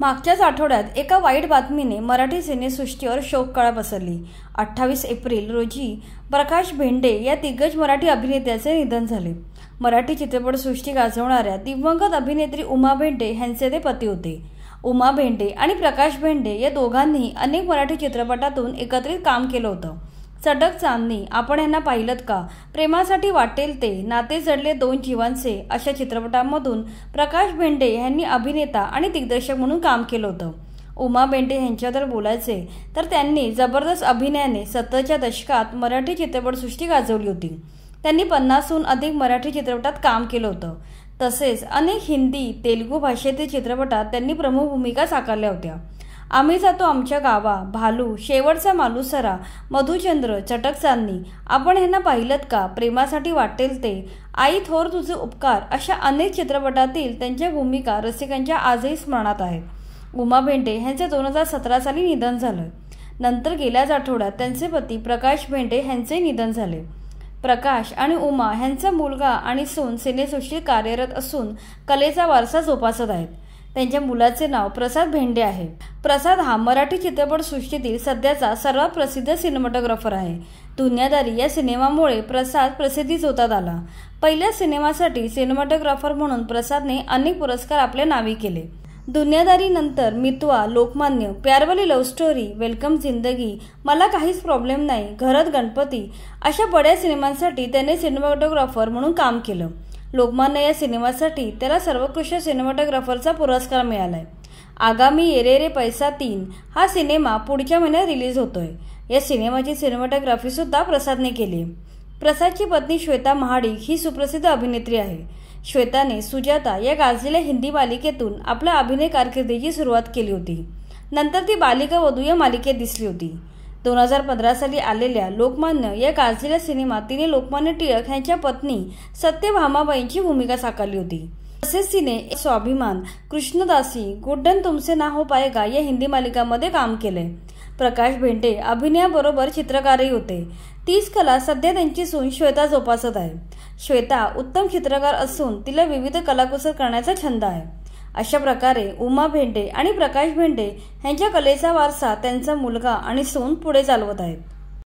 मागच्याच आठवड्यात एका वाईट बातमीने मराठी सिनेसृष्टीवर शोककळा पसरली। 28 एप्रिल रोजी प्रकाश भेंडे या दिग्गज मराठी अभिनेत्याचे निधन झाले। मराठी चित्रपटसृष्टी गाजवणाऱ्या दिवंगत अभिनेत्री उमा भेंडे यांचे ते पती होते। उमा भेंडे आणि प्रकाश भेंडे या दोघांनी अनेक मराठी चित्रपटातून एकत्रित काम केलं होतं। चटक चांदणी, आपण यांना पाहिलत का, प्रेमासाठी वाटेल ते, नाते जडले दोन जीवांचे अशा चित्रपटांमधून प्रकाश भेंडे यांनी अभिनेता आणि दिग्दर्शक म्हणून काम केलं होतं। उमा भेंडे यांच्याबद्दल बोलायचे तर त्यांनी जबरदस्त अभिनयाने 70च्या दशकात मराठी चित्रपटसृष्टी गाजवली होती। त्यांनी 50हून अधिक मराठी चित्रपटात काम केलं होतं। तसेच अनेक हिंदी, तेलुगू भाषेतील चित्रपटात त्यांनी प्रमुख भूमिका साकारल्या होत्या। आम्ही जातो आमच्या गावा, भालू, शेवटचा मालुसरा, मधुचंद्र, चटक चांदणी, आपण यांना पाहिलत का, प्रेमासाठी वाटेल ते, आई थोर तुझे उपकार अशा अनेक चित्रपटातील त्यांच्या भूमिका रसिकांच्या आजही स्मरणात आहेत। उमा भेंडे यांचे 2017 साली निधन झालं। नंतर गेल्याच आठवड्यात त्यांचे पती प्रकाश भेंडे यांचे निधन झाले। प्रकाश आणि उमा यांचा मुलगा आणि सून सिनेसृष्टीत कार्यरत असून कलेचा वारसा जोपासत आहेत। त्यांच्या मुलाचे नाव प्रसाद भेंडे आहे। प्रसाद हा मराठी चित्रपटसृष्टीतील सध्याचा सर्वात प्रसिद्ध सिनेमॅटोग्राफर आहे। दुनियादारी या सिनेमामुळे प्रसाद प्रसिद्धीस होतात आला। पहिल्या सिनेमासाठी सिनेमॅटोग्राफर म्हणून प्रसादने अनेक पुरस्कार आपल्या नावी केले। दुनियादारी नंतर मितवा, लोकमान्य, प्यारवाली लव्ह स्टोरी, वेलकम जिंदगी, मला काहीच प्रॉब्लेम नाही, घरात गणपती अशा बड्या सिनेमांसाठी त्याने सिनेमॅटोग्राफर म्हणून काम केलं। लोकमान्य या सिनेमासाठी त्याला सर्वोत्कृष्ट सिनेमॅटोग्राफरचा पुरस्कार मिळालाय। आगामी येरे रे पैसा 3 हा सिनेमा पुढच्या महिन्यात रिलीज होतोय। या सिनेमाची सिनेमॅटोग्राफी सुद्धा प्रसादने केली। प्रसादची पत्नी श्वेता महाडिक ही सुप्रसिद्ध अभिनेत्री आहे। श्वेताने सुजाता या गाजलेल्या हिंदी मालिकेतून आपल्या अभिनय कारकिर्दीची सुरुवात केली होती। नंतर ती बालिका वधू या मालिकेत दिसली होती। 2015 साली आलेल्या लोकमान्य या गाजलेल्या सिनेमात तिने लोकमान्य टिळक यांच्या पत्नी सत्यभामाबाईंची भूमिका साकारली होती। तसेच तिने स्वाभिमान, कृष्णदासी, गुड्डन तुमसे ना हो पाएगा या हिंदी मालिकांमध्ये काम केले। प्रकाश भेंडे अभिनयाबरोबर चित्रकारही होते। तीच कला सध्या त्यांची सून श्वेता जोपासत आहे। श्वेता उत्तम चित्रकार असून तिला विविध कलाकुसर करण्याचा छंद आहे। अशा प्रकारे उमा भेंडे आणि प्रकाश भेंडे यांच्या कलेचा वारसा त्यांचा मुलगा आणि सून पुढे चालवत आहेत।